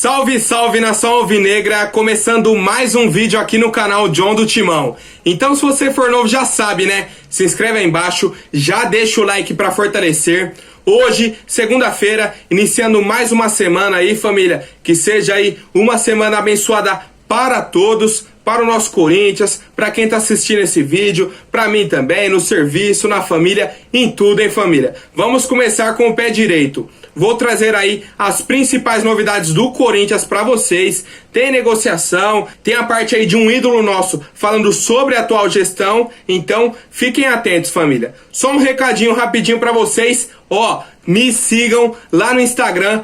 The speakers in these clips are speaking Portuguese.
Salve, salve nação alvinegra, começando mais um vídeo aqui no canal John do Timão. Então se você for novo já sabe, né? Se inscreve aí embaixo, já deixa o like pra fortalecer. Hoje, segunda-feira, iniciando mais uma semana aí, família. Que seja aí uma semana abençoada para todos, para o nosso Corinthians, para quem tá assistindo esse vídeo, para mim também, no serviço, na família, em tudo, hein, família? Vamos começar com o pé direito. Vou trazer aí as principais novidades do Corinthians para vocês. Tem negociação, tem a parte aí de um ídolo nosso falando sobre a atual gestão. Então, fiquem atentos, família. Só um recadinho rapidinho para vocês. Ó, me sigam lá no Instagram,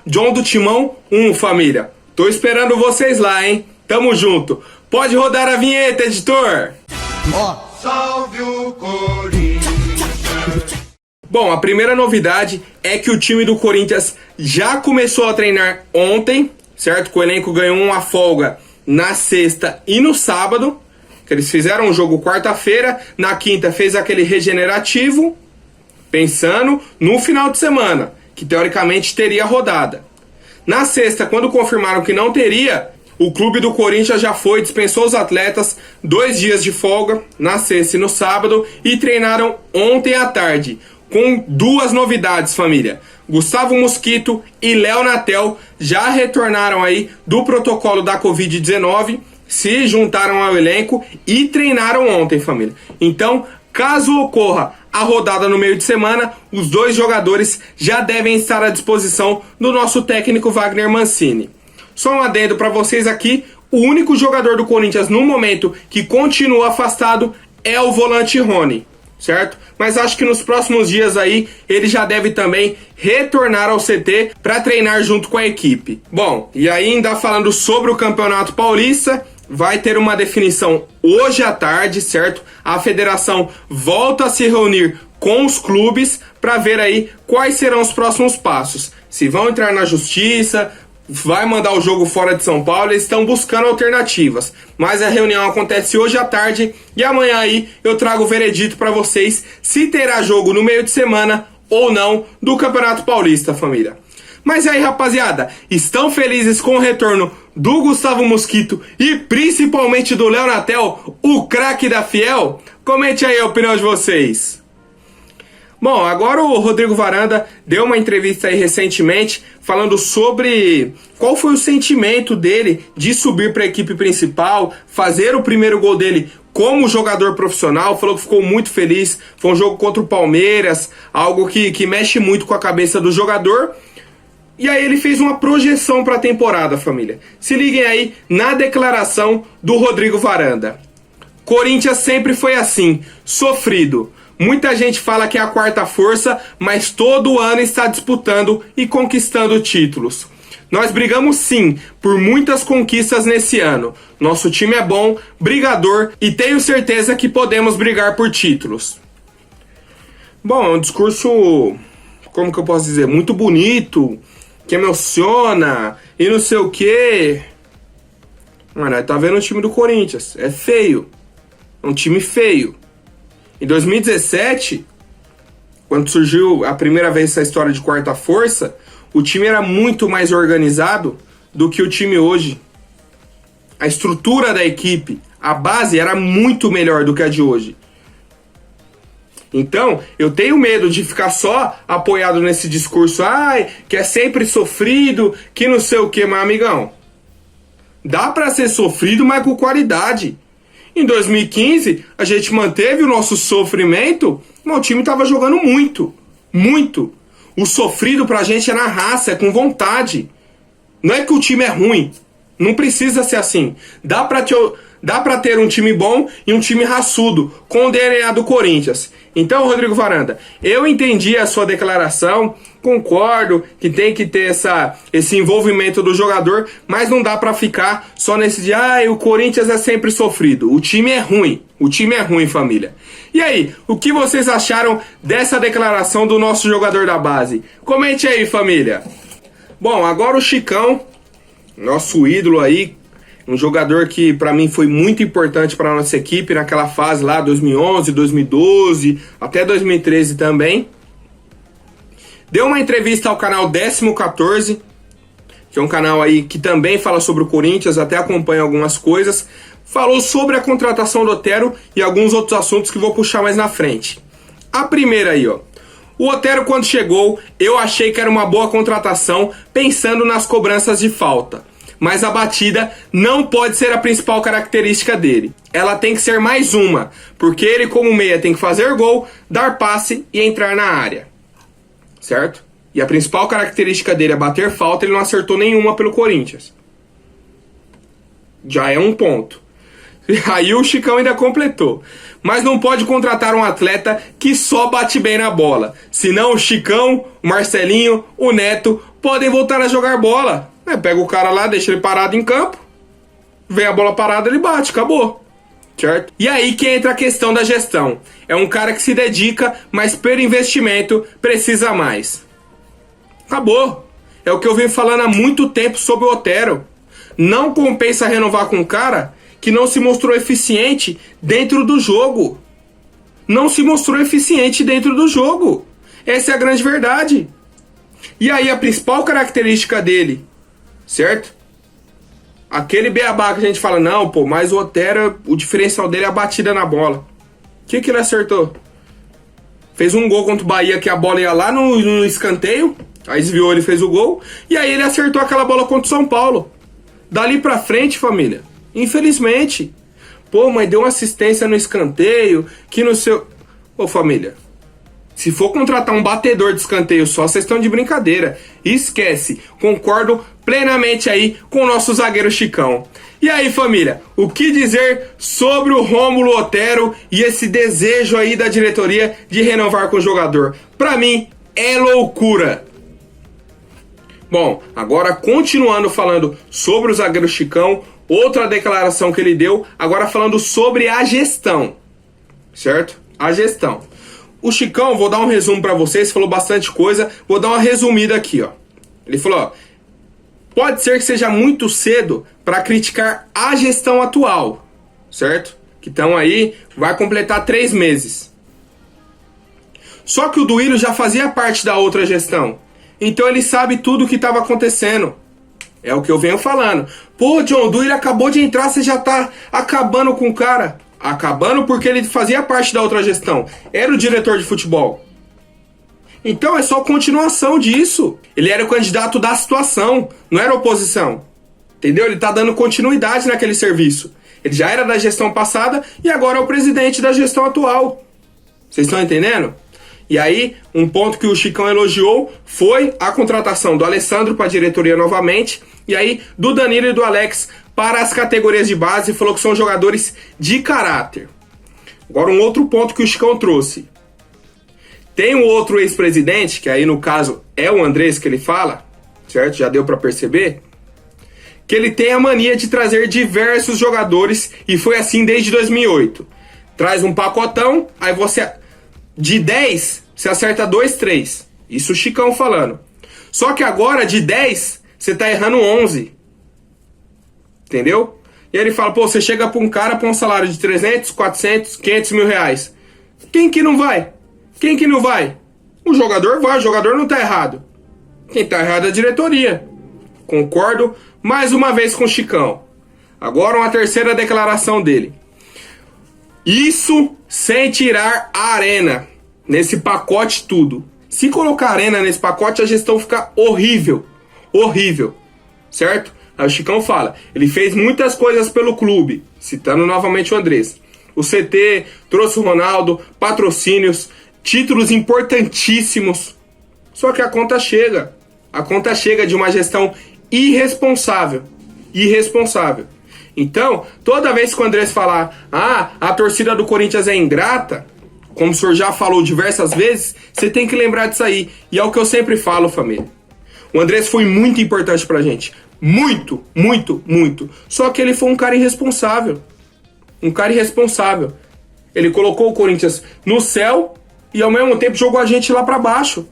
@JohnDoTimão1, família. Tô esperando vocês lá, hein? Tamo junto. Pode rodar a vinheta, editor. Ó, Salve o Corinthians. Bom, a primeira novidade é que o time do Corinthians já começou a treinar ontem, certo? Que o elenco ganhou uma folga na sexta e no sábado, que eles fizeram um jogo quarta-feira, na quinta fez aquele regenerativo, pensando no final de semana, que teoricamente teria rodada. Na sexta, quando confirmaram que não teria, o clube do Corinthians já foi, dispensou os atletas, 2 dias de folga, na sexta e no sábado, e treinaram ontem à tarde, com 2 novidades, família. Gustavo Mosquito e Léo Natel já retornaram aí do protocolo da Covid-19, se juntaram ao elenco e treinaram ontem, família. Então, caso ocorra a rodada no meio de semana, os 2 jogadores já devem estar à disposição do nosso técnico Wagner Mancini. Só um adendo para vocês aqui, o único jogador do Corinthians no momento que continua afastado é o volante Rony, certo? Mas acho que nos próximos dias aí ele já deve também retornar ao CT para treinar junto com a equipe. Bom, e ainda falando sobre o Campeonato Paulista, vai ter uma definição hoje à tarde, certo? A federação volta a se reunir com os clubes para ver aí quais serão os próximos passos. Se vão entrar na justiça, vai mandar o jogo fora de São Paulo, eles estão buscando alternativas. Mas a reunião acontece hoje à tarde e amanhã aí eu trago o veredito para vocês se terá jogo no meio de semana ou não do Campeonato Paulista, família. Mas aí, rapaziada, estão felizes com o retorno do Gustavo Mosquito e principalmente do Léo Natel, o craque da Fiel? Comente aí a opinião de vocês. Bom, agora o Rodrigo Varanda deu uma entrevista aí recentemente falando sobre qual foi o sentimento dele de subir para a equipe principal, fazer o primeiro gol dele como jogador profissional. Falou que ficou muito feliz, foi um jogo contra o Palmeiras, algo que mexe muito com a cabeça do jogador. E aí ele fez uma projeção para a temporada, família. Se liguem aí na declaração do Rodrigo Varanda. Corinthians sempre foi assim, sofrido. Muita gente fala que é a quarta força, mas todo ano está disputando e conquistando títulos. Nós brigamos sim por muitas conquistas nesse ano. Nosso time é bom, brigador e tenho certeza que podemos brigar por títulos. Bom, é um discurso, como que eu posso dizer, muito bonito, que emociona e não sei o que. Mano, tá vendo o time do Corinthians, é feio, é um time feio. Em 2017, quando surgiu a primeira vez essa história de quarta força, o time era muito mais organizado do que o time hoje. A estrutura da equipe, a base era muito melhor do que a de hoje. Então, eu tenho medo de ficar só apoiado nesse discurso, que é sempre sofrido, que não sei o que, mas amigão, dá pra ser sofrido, mas com qualidade. Em 2015, a gente manteve o nosso sofrimento, mas o time tava jogando muito, muito. O sofrido pra gente é na raça, é com vontade. Não é que o time é ruim, não precisa ser assim. Dá pra ter um time bom e um time raçudo, com o DNA do Corinthians. Então, Rodrigo Varanda, eu entendi a sua declaração, concordo que tem que ter esse envolvimento do jogador, mas não dá pra ficar só nesse de o Corinthians é sempre sofrido. O time é ruim, família. E aí, o que vocês acharam dessa declaração do nosso jogador da base? Comente aí, família. Bom, agora o Chicão, nosso ídolo aí, um jogador que pra mim foi muito importante para nossa equipe naquela fase lá, 2011, 2012, até 2013 também. Deu uma entrevista ao canal 14, que é um canal aí que também fala sobre o Corinthians, até acompanha algumas coisas, falou sobre a contratação do Otero e alguns outros assuntos que vou puxar mais na frente. A primeira aí, ó. O Otero, quando chegou, eu achei que era uma boa contratação, pensando nas cobranças de falta. Mas a batida não pode ser a principal característica dele. Ela tem que ser mais uma, porque ele, como meia, tem que fazer gol, dar passe e entrar na área. Certo? E a principal característica dele é bater falta, ele não acertou nenhuma pelo Corinthians. Já é um ponto. Aí o Chicão ainda completou. Mas não pode contratar um atleta que só bate bem na bola. Senão o Chicão, o Marcelinho, o Neto podem voltar a jogar bola. Pega o cara lá, deixa ele parado em campo. Vem a bola parada, ele bate, acabou. Certo? E aí que entra a questão da gestão. É um cara que se dedica, mas pelo investimento precisa mais. Acabou. É o que eu venho falando há muito tempo sobre o Otero. Não compensa renovar com um cara que não se mostrou eficiente dentro do jogo. Não se mostrou eficiente dentro do jogo. Essa é a grande verdade. E aí a principal característica dele, certo? Aquele beabá que a gente fala, não, pô, mas o Otero, o diferencial dele é a batida na bola. O que ele acertou? Fez um gol contra o Bahia que a bola ia lá no escanteio, aí desviou, ele fez o gol, e aí ele acertou aquela bola contra o São Paulo. Dali pra frente, família, infelizmente. Pô, mas deu uma assistência no escanteio, que no seu... Ô, família, se for contratar um batedor de escanteio só, vocês estão de brincadeira. Esquece. Concordo plenamente aí com o nosso zagueiro Chicão. E aí, família, o que dizer sobre o Rômulo Otero e esse desejo aí da diretoria de renovar com o jogador? Pra mim, é loucura. Bom, agora continuando falando sobre o zagueiro Chicão, outra declaração que ele deu, agora falando sobre a gestão, certo? A gestão. O Chicão, vou dar um resumo pra vocês, falou bastante coisa, vou dar uma resumida aqui, ó. Ele falou, ó, pode ser que seja muito cedo para criticar a gestão atual, certo? Que estão aí, vai completar 3 meses. Só que o Duílio já fazia parte da outra gestão. Então ele sabe tudo o que estava acontecendo. É o que eu venho falando. Pô, John, o Duílio acabou de entrar, você já tá acabando com o cara. Acabando porque ele fazia parte da outra gestão. Era o diretor de futebol. Então é só continuação disso. Ele era o candidato da situação, não era oposição. Entendeu? Ele tá dando continuidade naquele serviço. Ele já era da gestão passada e agora é o presidente da gestão atual. Vocês estão entendendo? E aí, um ponto que o Chicão elogiou foi a contratação do Alessandro para a diretoria novamente. E aí, do Danilo e do Alex para as categorias de base. Falou que são jogadores de caráter. Agora, um outro ponto que o Chicão trouxe. Tem um outro ex-presidente, que aí no caso é o Andrés que ele fala, certo? Já deu para perceber. Que ele tem a mania de trazer diversos jogadores. E foi assim desde 2008. Traz um pacotão, aí você... De 10, você acerta 2, 3. Isso o Chicão falando. Só que agora, de 10, você tá errando 11. Entendeu? E aí ele fala, pô, você chega pra um cara pra um salário de 300, 400, 500 mil reais. Quem que não vai? Quem que não vai? O jogador vai, o jogador não tá errado. Quem tá errado é a diretoria. Concordo mais uma vez com o Chicão. Agora uma terceira declaração dele. Isso sem tirar a arena nesse pacote tudo. Se colocar a arena nesse pacote, a gestão fica horrível. Horrível. Certo? Aí o Chicão fala, ele fez muitas coisas pelo clube, citando novamente o Andrés. O CT trouxe o Ronaldo, patrocínios, títulos importantíssimos. Só que a conta chega. A conta chega de uma gestão irresponsável. Irresponsável. Então, toda vez que o Andrés falar, a torcida do Corinthians é ingrata, como o senhor já falou diversas vezes, você tem que lembrar disso aí. E é o que eu sempre falo, família. O Andrés foi muito importante pra gente. Muito, muito, muito. Só que ele foi um cara irresponsável. Um cara irresponsável. Ele colocou o Corinthians no céu e ao mesmo tempo jogou a gente lá pra baixo.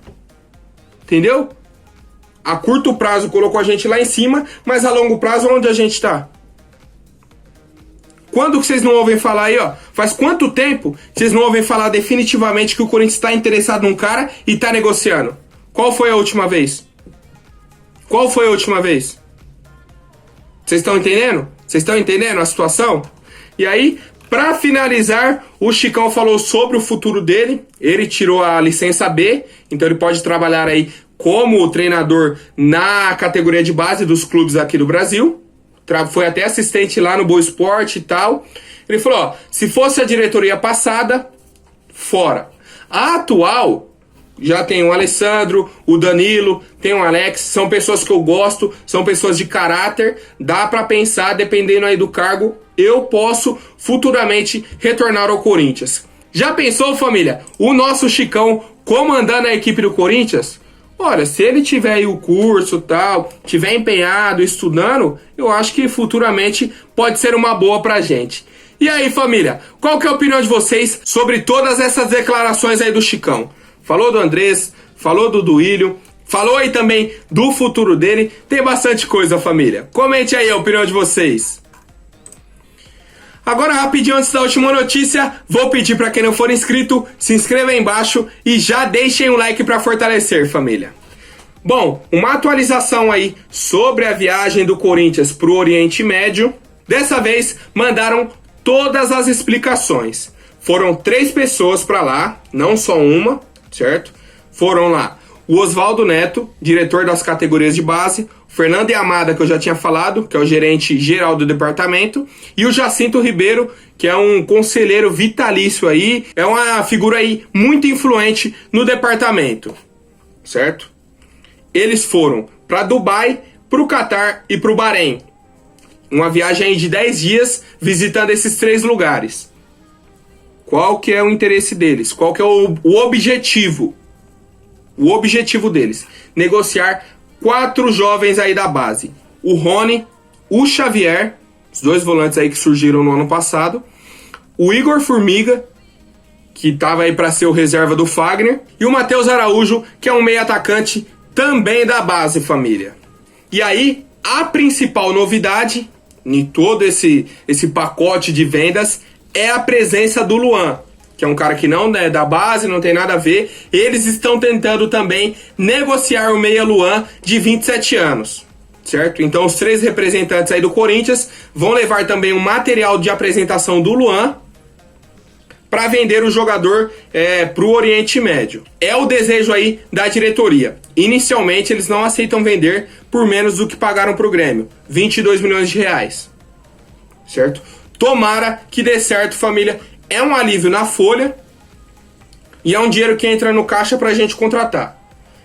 Entendeu? A curto prazo colocou a gente lá em cima, mas a longo prazo onde a gente tá? Quando que vocês não ouvem falar aí, ó? Faz quanto tempo vocês não ouvem falar definitivamente que o Corinthians está interessado num cara e tá negociando? Qual foi a última vez? Qual foi a última vez? Vocês estão entendendo? Vocês estão entendendo a situação? E aí, para finalizar, o Chicão falou sobre o futuro dele. Ele tirou a licença B, então ele pode trabalhar aí como treinador na categoria de base dos clubes aqui do Brasil. Foi até assistente lá no Boa Esporte e tal. Ele falou, ó, se fosse a diretoria passada, fora. A atual, já tem o Alessandro, o Danilo, tem o Alex, são pessoas que eu gosto, são pessoas de caráter, dá pra pensar, dependendo aí do cargo, eu posso futuramente retornar ao Corinthians. Já pensou, família, o nosso Chicão comandando a equipe do Corinthians? Olha, se ele tiver aí o curso e tal, tiver empenhado, estudando, eu acho que futuramente pode ser uma boa pra gente. E aí, família, qual que é a opinião de vocês sobre todas essas declarações aí do Chicão? Falou do Andrés, falou do Duílio, falou aí também do futuro dele. Tem bastante coisa, família. Comente aí a opinião de vocês. Agora, rapidinho, antes da última notícia, vou pedir para quem não for inscrito, se inscreva aí embaixo e já deixem um like para fortalecer, família. Bom, uma atualização aí sobre a viagem do Corinthians para o Oriente Médio. Dessa vez, mandaram todas as explicações. Foram 3 pessoas para lá, não só uma, certo? Foram lá o Oswaldo Neto, diretor das categorias de base, o Fernando Yamada, que eu já tinha falado, que é o gerente geral do departamento, e o Jacinto Ribeiro, que é um conselheiro vitalício aí, é uma figura aí muito influente no departamento, certo? Eles foram para Dubai, para o Catar e para o Bahrein. Uma viagem aí de 10 dias visitando esses 3 lugares. Qual que é o interesse deles? Qual que é o objetivo? O objetivo deles, negociar 4 jovens aí da base. O Rony, o Xavier, os 2 volantes aí que surgiram no ano passado, o Igor Formiga, que estava aí para ser o reserva do Fagner, e o Matheus Araújo, que é um meio atacante também da base, família. E aí, a principal novidade em todo esse pacote de vendas é a presença do Luan, que é um cara que não é da base, não tem nada a ver. Eles estão tentando também negociar o meia Luan de 27 anos, certo? Então os 3 representantes aí do Corinthians vão levar também um material de apresentação do Luan para vender o jogador para o Oriente Médio. É o desejo aí da diretoria. Inicialmente eles não aceitam vender por menos do que pagaram para o Grêmio, 22 milhões de reais, certo? Tomara que dê certo, família. É um alívio na folha e é um dinheiro que entra no caixa pra gente contratar.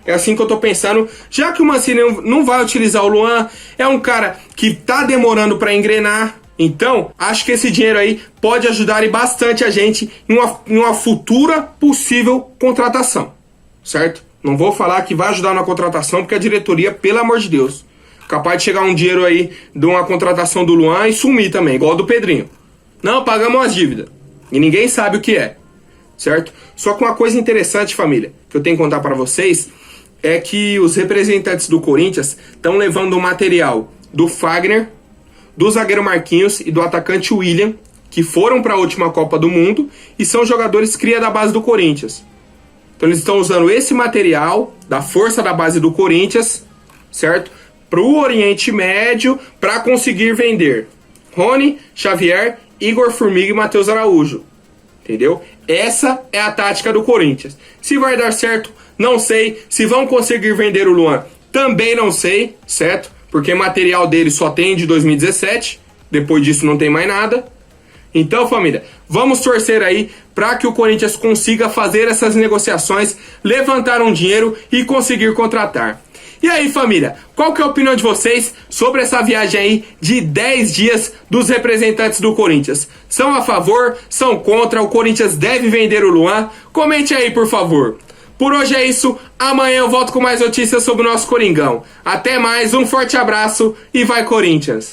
É assim que eu tô pensando, já que o Mancini não vai utilizar o Luan, é um cara que tá demorando pra engrenar, então acho que esse dinheiro aí pode ajudar bastante a gente em uma futura possível contratação, certo? Não vou falar que vai ajudar na contratação, porque a diretoria, pelo amor de Deus, capaz de chegar um dinheiro aí de uma contratação do Luan e sumir também, igual do Pedrinho. Não, pagamos as dívidas. E ninguém sabe o que é, certo? Só que uma coisa interessante, família, que eu tenho que contar para vocês, é que os representantes do Corinthians estão levando o material do Fagner, do zagueiro Marquinhos e do atacante William, que foram para a última Copa do Mundo e são jogadores cria da base do Corinthians. Então eles estão usando esse material da força da base do Corinthians, certo? Para o Oriente Médio, para conseguir vender Rony, Xavier, Igor Formiga e Matheus Araújo, entendeu? Essa é a tática do Corinthians. Se vai dar certo, não sei. Se vão conseguir vender o Luan, também não sei, certo? Porque material dele só tem de 2017, depois disso não tem mais nada. Então, família, vamos torcer aí para que o Corinthians consiga fazer essas negociações, levantar um dinheiro e conseguir contratar. E aí, família, qual que é a opinião de vocês sobre essa viagem aí de 10 dias dos representantes do Corinthians? São a favor? São contra? O Corinthians deve vender o Luan? Comente aí, por favor. Por hoje é isso. Amanhã eu volto com mais notícias sobre o nosso Coringão. Até mais, um forte abraço e vai Corinthians!